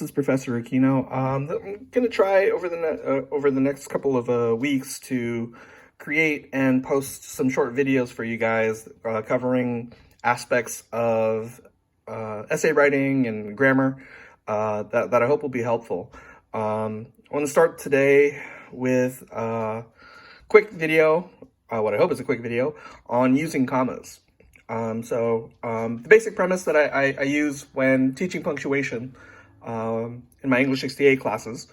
This is Professor Aquino. I'm going to try over the next couple of weeks to create and post some short videos for you guys covering aspects of essay writing and grammar that I hope will be helpful. I want to start today with a quick video, what I hope is a quick video, on using commas. The basic premise that I use when teaching punctuation in my English 68 classes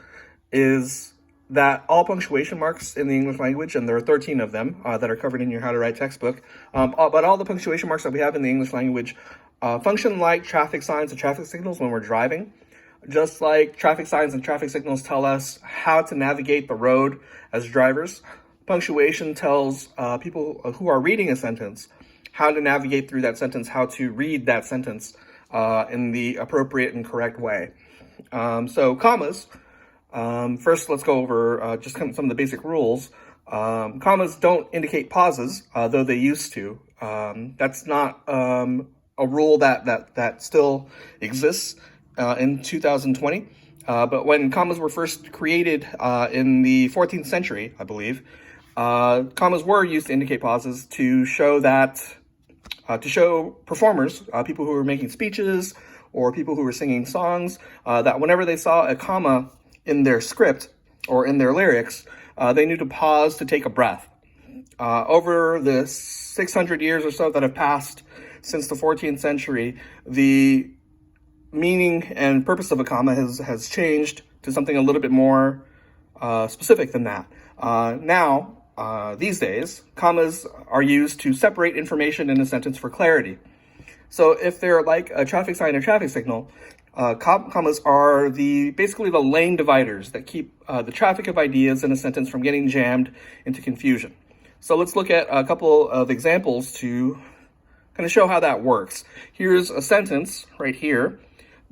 is that all punctuation marks in the English language, and there are 13 of them that are covered in your How to Write textbook, but all the punctuation marks that we have in the English language function like traffic signs and traffic signals when we're driving. Just like traffic signs and traffic signals tell us how to navigate the road as drivers, punctuation tells people who are reading a sentence how to navigate through that sentence, how to read that sentence in the appropriate and correct way. So commas, first let's go over just some of the basic rules. Commas don't indicate pauses, though they used to. That's not a rule that still exists in 2020. But when commas were first created in the 14th century, I believe, commas were used to indicate pauses to show that to show performers, people who were making speeches or people who were singing songs, that whenever they saw a comma in their script or in their lyrics, they knew to pause to take a breath. Over the 600 years or so that have passed since the 14th century, the meaning and purpose of a comma has changed to something a little bit more specific than that. These days, commas are used to separate information in a sentence for clarity. So if they're like a traffic sign or traffic signal, commas are basically the lane dividers that keep the traffic of ideas in a sentence from getting jammed into confusion. So let's look at a couple of examples to kind of show how that works. Here's a sentence right here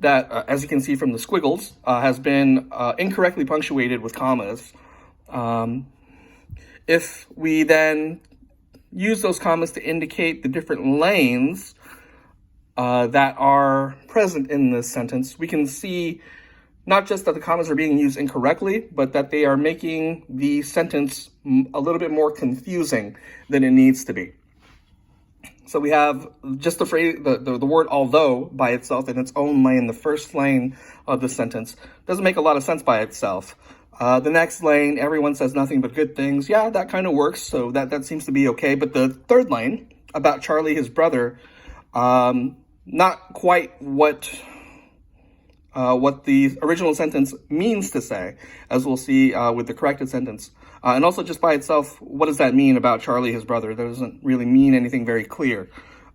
that, as you can see from the squiggles, has been incorrectly punctuated with commas. If we then use those commas to indicate the different lanes that are present in this sentence, we can see not just that the commas are being used incorrectly, but that they are making the sentence a little bit more confusing than it needs to be. So we have just the phrase, the word although by itself in its own lane, the first lane of the sentence, doesn't make a lot of sense by itself. The next lane, everyone says nothing but good things. Yeah, that kind of works, so that seems to be okay. But the third lane, about Charlie, his brother, not quite what the original sentence means to say, as we'll see with the corrected sentence. And also just by itself, what does that mean about Charlie, his brother? That doesn't really mean anything very clear.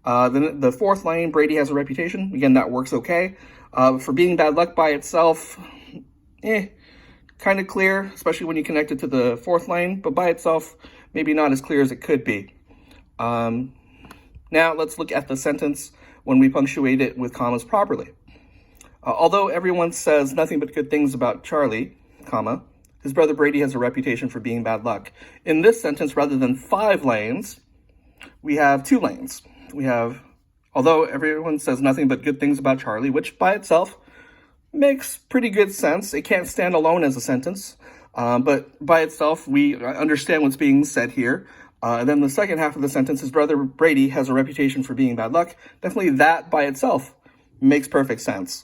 Then the fourth lane, Brady has a reputation. Again, that works okay. For being bad luck by itself, kind of clear, especially when you connect it to the fourth lane, but by itself, maybe not as clear as it could be. Now let's look at the sentence when we punctuate it with commas properly. Although everyone says nothing but good things about Charlie, comma, his brother Brady has a reputation for being bad luck. In this sentence, rather than 5 lanes, we have 2 lanes. We have, although everyone says nothing but good things about Charlie, which by itself makes pretty good sense. It can't stand alone as a sentence, but by itself, we understand what's being said here. And then the second half of the sentence, his brother Brady has a reputation for being bad luck. Definitely that by itself makes perfect sense.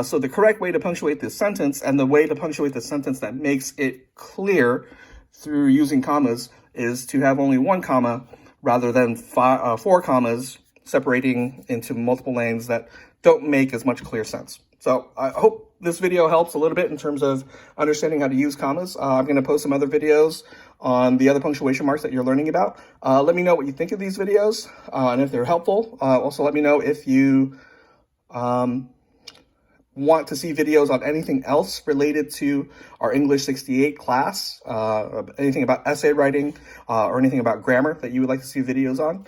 So the correct way to punctuate this sentence, and the way to punctuate the sentence that makes it clear through using commas, is to have only 1 comma rather than 4 commas separating into multiple lanes that don't make as much clear sense. So I hope this video helps a little bit in terms of understanding how to use commas. I'm going to post some other videos on the other punctuation marks that you're learning about. Let me know what you think of these videos and if they're helpful. Also, let me know if you want to see videos on anything else related to our English 68 class, anything about essay writing or anything about grammar that you would like to see videos on.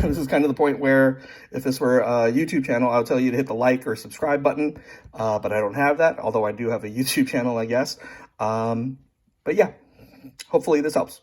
This is kind of the point where if this were a YouTube channel, I would tell you to hit the like or subscribe button, but I don't have that, although I do have a YouTube channel, I guess. But yeah, hopefully this helps.